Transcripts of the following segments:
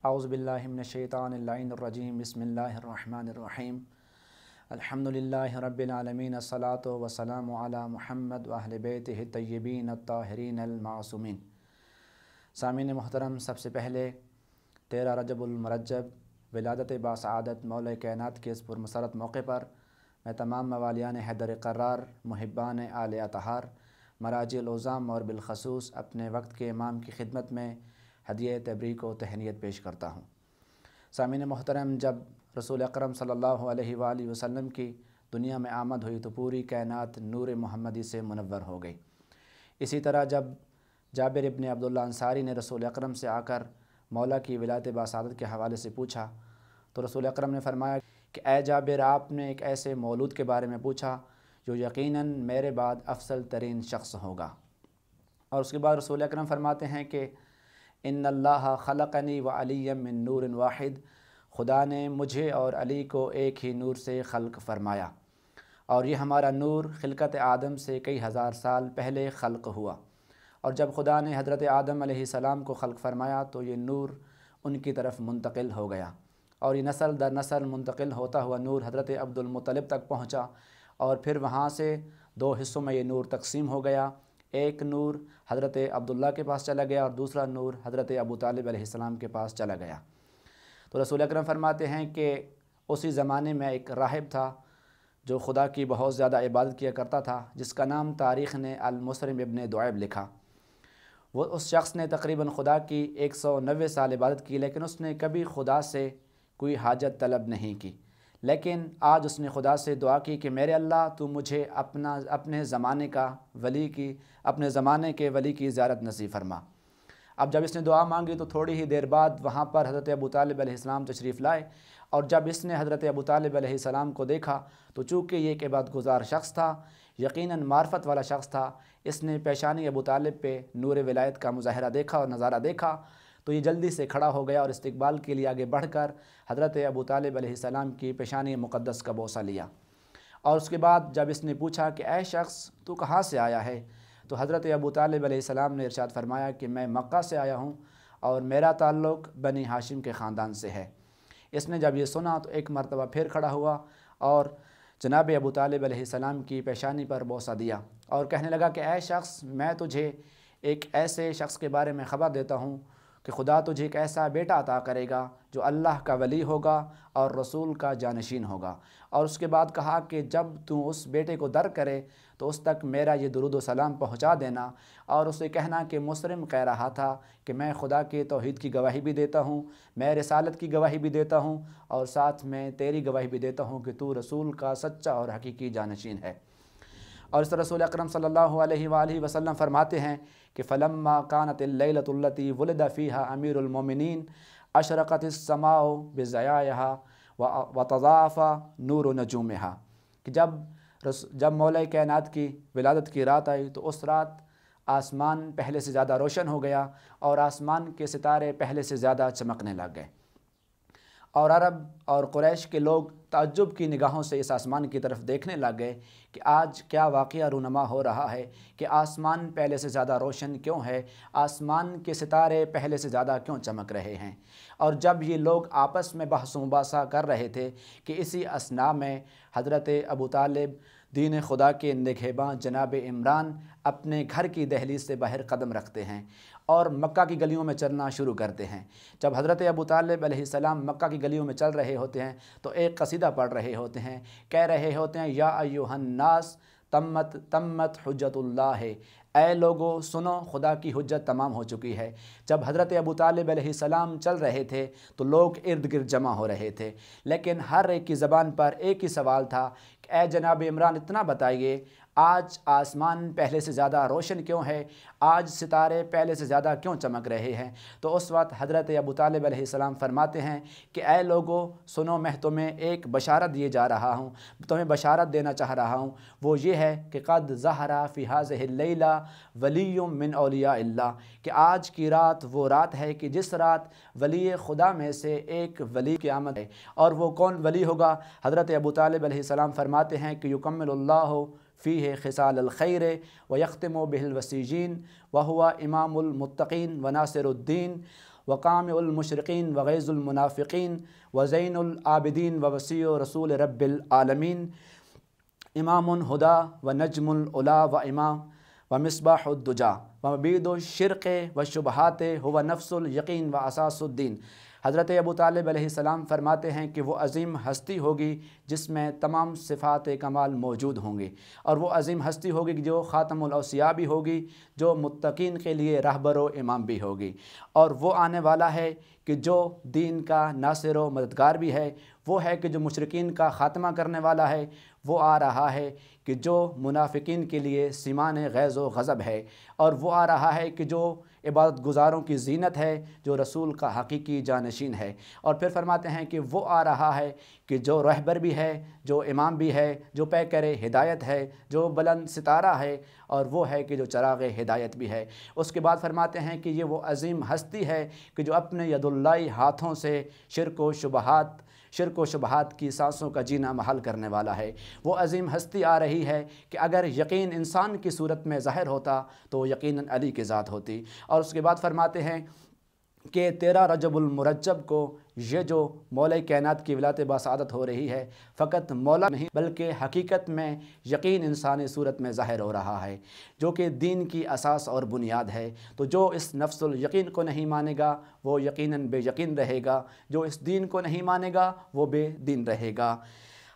اعوذ باللہ من الشیطان اللعین الرجیم بسم اللہ الرحمن الرحیم الحمدللہ رب العالمین الصلاۃ والسلام علی محمد واہل بیتہ الطیبین الطاہرین المعصومین۔ سامعین محترم، سب سے پہلے 13 رجب المرجب ولادت باسعادت مولا کائنات کے اس پرمسرت موقع پر میں تمام موالیان حیدر قرار، محبان آل اطہار، مراجع العظام اور بالخصوص اپنے وقت کے امام کی خدمت میں ہدیہ تبریک و تہنیت پیش کرتا ہوں۔ سامعین محترم، جب رسول اکرم صلی اللہ علیہ وآلہ وسلم کی دنیا میں آمد ہوئی تو پوری کائنات نور محمدی سے منور ہو گئی۔ اسی طرح جب جابر ابن عبداللہ انصاری نے رسول اکرم سے آ کر مولا کی ولادت باسعادت کے حوالے سے پوچھا تو رسول اکرم نے فرمایا کہ اے جابر، آپ نے ایک ایسے مولود کے بارے میں پوچھا جو یقیناً میرے بعد افضل ترین شخص ہوگا۔ اور اس کے بعد رسول اکرم فرماتے ہیں کہ ان اللہ خلقنی و علی من نور واحد، خدا نے مجھے اور علی کو ایک ہی نور سے خلق فرمایا، اور یہ ہمارا نور خلقت آدم سے کئی ہزار سال پہلے خلق ہوا، اور جب خدا نے حضرت آدم علیہ السلام کو خلق فرمایا تو یہ نور ان کی طرف منتقل ہو گیا، اور یہ نسل در نسل منتقل ہوتا ہوا نور حضرت عبد المطلب تک پہنچا، اور پھر وہاں سے 2 حصوں میں یہ نور تقسیم ہو گیا۔ ایک نور حضرت عبداللہ کے پاس چلا گیا اور دوسرا نور حضرت ابو طالب علیہ السلام کے پاس چلا گیا۔ تو رسول اکرم فرماتے ہیں کہ اسی زمانے میں ایک راہب تھا جو خدا کی بہت زیادہ عبادت کیا کرتا تھا، جس کا نام تاریخ نے المسرم ابن دعیب لکھا۔ وہ اس شخص نے تقریباً خدا کی 190 سال عبادت کی، لیکن اس نے کبھی خدا سے کوئی حاجت طلب نہیں کی، لیکن آج اس نے خدا سے دعا کی کہ میرے اللہ، تو مجھے اپنے زمانے کے ولی کی زیارت نصیب فرما۔ اب جب اس نے دعا مانگی تو تھوڑی ہی دیر بعد وہاں پر حضرت ابو طالب علیہ السلام تشریف لائے، اور جب اس نے حضرت ابو طالب علیہ السلام کو دیکھا تو چونکہ یہ ایک عبادت گزار شخص تھا، یقیناً معرفت والا شخص تھا، اس نے پیشانی ابو طالب پہ نور ولایت کا مظاہرہ دیکھا اور نظارہ دیکھا تو یہ جلدی سے کھڑا ہو گیا اور استقبال کے لیے آگے بڑھ کر حضرت ابو طالب علیہ السلام کی پیشانی مقدس کا بوسہ لیا۔ اور اس کے بعد جب اس نے پوچھا کہ اے شخص، تو کہاں سے آیا ہے، تو حضرت ابو طالب علیہ السلام نے ارشاد فرمایا کہ میں مکہ سے آیا ہوں اور میرا تعلق بنی ہاشم کے خاندان سے ہے۔ اس نے جب یہ سنا تو ایک مرتبہ پھر کھڑا ہوا اور جناب ابو طالب علیہ السلام کی پیشانی پر بوسہ دیا اور کہنے لگا کہ اے شخص، میں تجھے ایک ایسے شخص کے بارے میں خبر دیتا ہوں کہ خدا تجھے ایک ایسا بیٹا عطا کرے گا جو اللہ کا ولی ہوگا اور رسول کا جانشین ہوگا۔ اور اس کے بعد کہا کہ جب تو اس بیٹے کو در کرے تو اس تک میرا یہ درود و سلام پہنچا دینا، اور اسے کہنا کہ مسلم کہہ رہا تھا کہ میں خدا کے توحید کی گواہی بھی دیتا ہوں، میں رسالت کی گواہی بھی دیتا ہوں، اور ساتھ میں تیری گواہی بھی دیتا ہوں کہ تو رسول کا سچا اور حقیقی جانشین ہے۔ اور اس رسول اکرم صلی اللہ علیہ وآلہ وسلم فرماتے ہیں کہ فلما كانت الليلة التي ولد فيها امیر المومنین اشرقت السماء بضیاءها وتضاعف نور نجومها، کہ جب مولا کائنات کی ولادت کی رات آئی تو اس رات آسمان پہلے سے زیادہ روشن ہو گیا اور آسمان کے ستارے پہلے سے زیادہ چمکنے لگ گئے، اور عرب اور قریش کے لوگ تعجب کی نگاہوں سے اس آسمان کی طرف دیکھنے لگ گئے کہ آج کیا واقعہ رونما ہو رہا ہے کہ آسمان پہلے سے زیادہ روشن کیوں ہے، آسمان کے ستارے پہلے سے زیادہ کیوں چمک رہے ہیں۔ اور جب یہ لوگ آپس میں بحث و مباحثہ کر رہے تھے کہ اسی اثناء میں حضرت ابو طالب دین خدا کے نگہباں جناب عمران اپنے گھر کی دہلیز سے باہر قدم رکھتے ہیں اور مکہ کی گلیوں میں چلنا شروع کرتے ہیں۔ جب حضرت ابو طالب علیہ السلام مکہ کی گلیوں میں چل رہے ہوتے ہیں تو ایک قصیدہ پڑھ رہے ہوتے ہیں، کہہ رہے ہوتے ہیں یا ایھا الناس تمت حجت اللہ، اے لوگو سنو، خدا کی حجت تمام ہو چکی ہے۔ جب حضرت ابو طالب علیہ السلام چل رہے تھے تو لوگ ارد گرد جمع ہو رہے تھے، لیکن ہر ایک کی زبان پر ایک ہی سوال تھا کہ اے جناب عمران، اتنا بتائیے آج آسمان پہلے سے زیادہ روشن کیوں ہے، آج ستارے پہلے سے زیادہ کیوں چمک رہے ہیں؟ تو اس وقت حضرت ابو طالب علیہ السلام فرماتے ہیں کہ اے لوگو سنو، میں تمہیں ایک بشارت دیے جا رہا ہوں، تمہیں بشارت دینا چاہ رہا ہوں، وہ یہ ہے کہ قد ظہر فی ہذہ اللیلہ ولی من اولیاء اللہ، کہ آج کی رات وہ رات ہے کہ جس رات ولی خدا میں سے ایک ولی کی آمد ہے۔ اور وہ کون ولی ہوگا؟ حضرت ابو طالب علیہ السلام فرماتے ہیں کہ یکمل اللہ فیہ خصال الخیر ویختم بہ الوسیجین وہو امام المتقین وناصر الدین وقامع المشرقین وغیظ المنافقین وزین العابدین ووسیع رسول رب العالمین امام ہدا ونجم العلا وامام ومصباح الدجا ومبید الشرق والشبہات هو نفس الیقین واساس الدین۔ حضرت ابو طالب علیہ السلام فرماتے ہیں کہ وہ عظیم ہستی ہوگی جس میں تمام صفات کمال موجود ہوں گی، اور وہ عظیم ہستی ہوگی جو خاتم الاوصیاء بھی ہوگی، جو متقین کے لیے رہبر و امام بھی ہوگی، اور وہ آنے والا ہے کہ جو دین کا ناصر و مددگار بھی ہے، وہ ہے کہ جو مشرکین کا خاتمہ کرنے والا ہے، وہ آ رہا ہے کہ جو منافقین کے لیے سیمان غیظ و غضب ہے، اور وہ آ رہا ہے کہ جو عبادت گزاروں کی زینت ہے، جو رسول کا حقیقی جانشین ہے۔ اور پھر فرماتے ہیں کہ وہ آ رہا ہے کہ جو رہبر بھی ہے، جو امام بھی ہے، جو پیکر ہدایت ہے، جو بلند ستارہ ہے، اور وہ ہے کہ جو چراغ ہدایت بھی ہے۔ اس کے بعد فرماتے ہیں کہ یہ وہ عظیم ہستی ہے کہ جو اپنے ید اللہ ہاتھوں سے شرک و شبہات کی سانسوں کا جینا محل کرنے والا ہے۔ وہ عظیم ہستی آ رہی ہے کہ اگر یقین انسان کی صورت میں ظاہر ہوتا تو وہ یقیناً علی کی ذات ہوتی۔ اور اس کے بعد فرماتے ہیں کہ 13 رجب المرجب کو یہ جو مولا کائنات کی ولایت باسعادت ہو رہی ہے، فقط مولا نہیں بلکہ حقیقت میں یقین انسانی صورت میں ظاہر ہو رہا ہے، جو کہ دین کی اساس اور بنیاد ہے۔ تو جو اس نفس الیقین کو نہیں مانے گا وہ یقیناً بے یقین رہے گا، جو اس دین کو نہیں مانے گا وہ بے دین رہے گا۔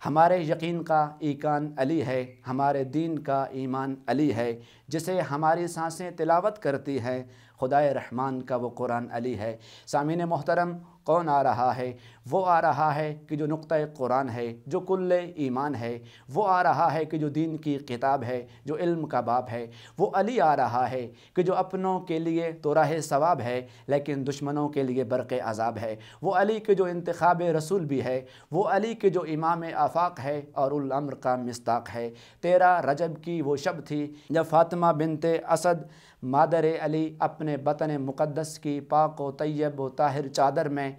ہمارے یقین کا ایقان علی ہے، ہمارے دین کا ایمان علی ہے، جسے ہماری سانسیں تلاوت کرتی ہیں، خدائے رحمان کا وہ قرآن علی ہے۔ سامعین محترم، کون آ رہا ہے؟ وہ آ رہا ہے کہ جو نقطہ قرآن ہے، جو کل ایمان ہے، وہ آ رہا ہے کہ جو دین کی کتاب ہے، جو علم کا باب ہے، وہ علی آ رہا ہے کہ جو اپنوں کے لیے تو راہ ثواب ہے لیکن دشمنوں کے لیے برق عذاب ہے، وہ علی کے جو انتخاب رسول بھی ہے، وہ علی کے جو امام آفاق ہے اور الامر کا مصداق ہے۔ 13 رجب کی وہ شب تھی جب فاطمہ بنت اسد مادر علی اپنے بطن مقدس کی پاک و طیب و طاہر چادر میں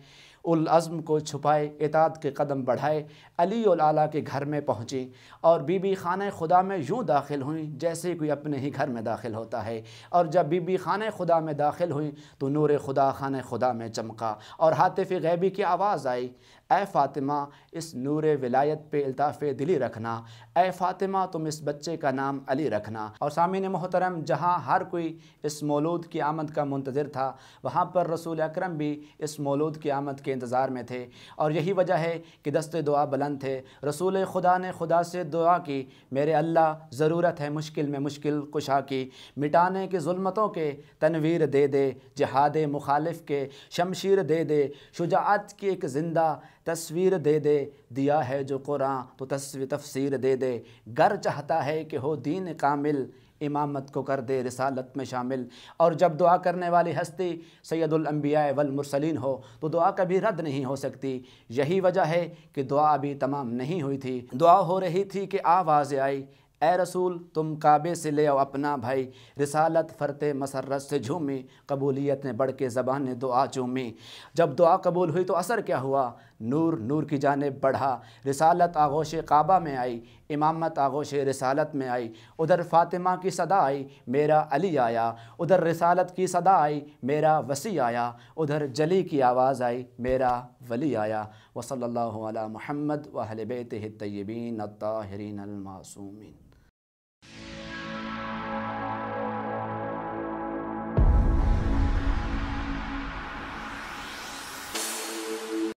العزم کو چھپائے، اطاعت کے قدم بڑھائے، علی الاعلیٰ کے گھر میں پہنچی، اور بی بی خانہ خدا میں یوں داخل ہوئیں جیسے کوئی اپنے ہی گھر میں داخل ہوتا ہے۔ اور جب بی بی خانہ خدا میں داخل ہوئیں تو نور خدا خانہ خدا میں چمکا، اور ہاتف غیبی کی آواز آئی، اے فاطمہ اس نور ولایت پہ الطاف دلی رکھنا، اے فاطمہ تم اس بچے کا نام علی رکھنا۔ اور سامعین محترم، جہاں ہر کوئی اس مولود کی آمد کا منتظر تھا، وہاں پر رسول اکرم بھی اس مولود کی آمد کے انتظار میں تھے، اور یہی وجہ ہے کہ دست دعا بلند تھے۔ رسول خدا نے خدا سے دعا کی، میرے اللہ ضرورت ہے مشکل میں مشکل کشا کی، مٹانے کے ظلمتوں کے تنویر دے دے، جہاد مخالف کے شمشیر دے دے، شجاعت کی ایک زندہ تصویر دے دے، دیا ہے جو قرآن تو تفسیر دے دے، گر چاہتا ہے کہ ہو دین کامل، امامت کو کر دے رسالت میں شامل۔ اور جب دعا کرنے والی ہستی سید الانبیاء والمرسلین ہو تو دعا کبھی رد نہیں ہو سکتی۔ یہی وجہ ہے کہ دعا ابھی تمام نہیں ہوئی تھی، دعا ہو رہی تھی کہ آواز آئی، اے رسول تم کعبے سے لے آؤ اپنا بھائی، رسالت فرت مسرت سے جھومی، قبولیت نے بڑھ کے زبان نے دعا چومی۔ جب دعا قبول ہوئی تو اثر کیا ہوا؟ نور نور کی جانب بڑھا، رسالت آغوش کعبہ میں آئی، امامت آغوش رسالت میں آئی۔ ادھر فاطمہ کی صدا آئی، میرا علی آیا، ادھر رسالت کی صدا آئی، میرا وسیع آیا، ادھر جلی کی آواز آئی، میرا ولی آیا۔ وصلی اللہ علی محمد و اہل بیتہ الطیبین الطاہرین المعصومین۔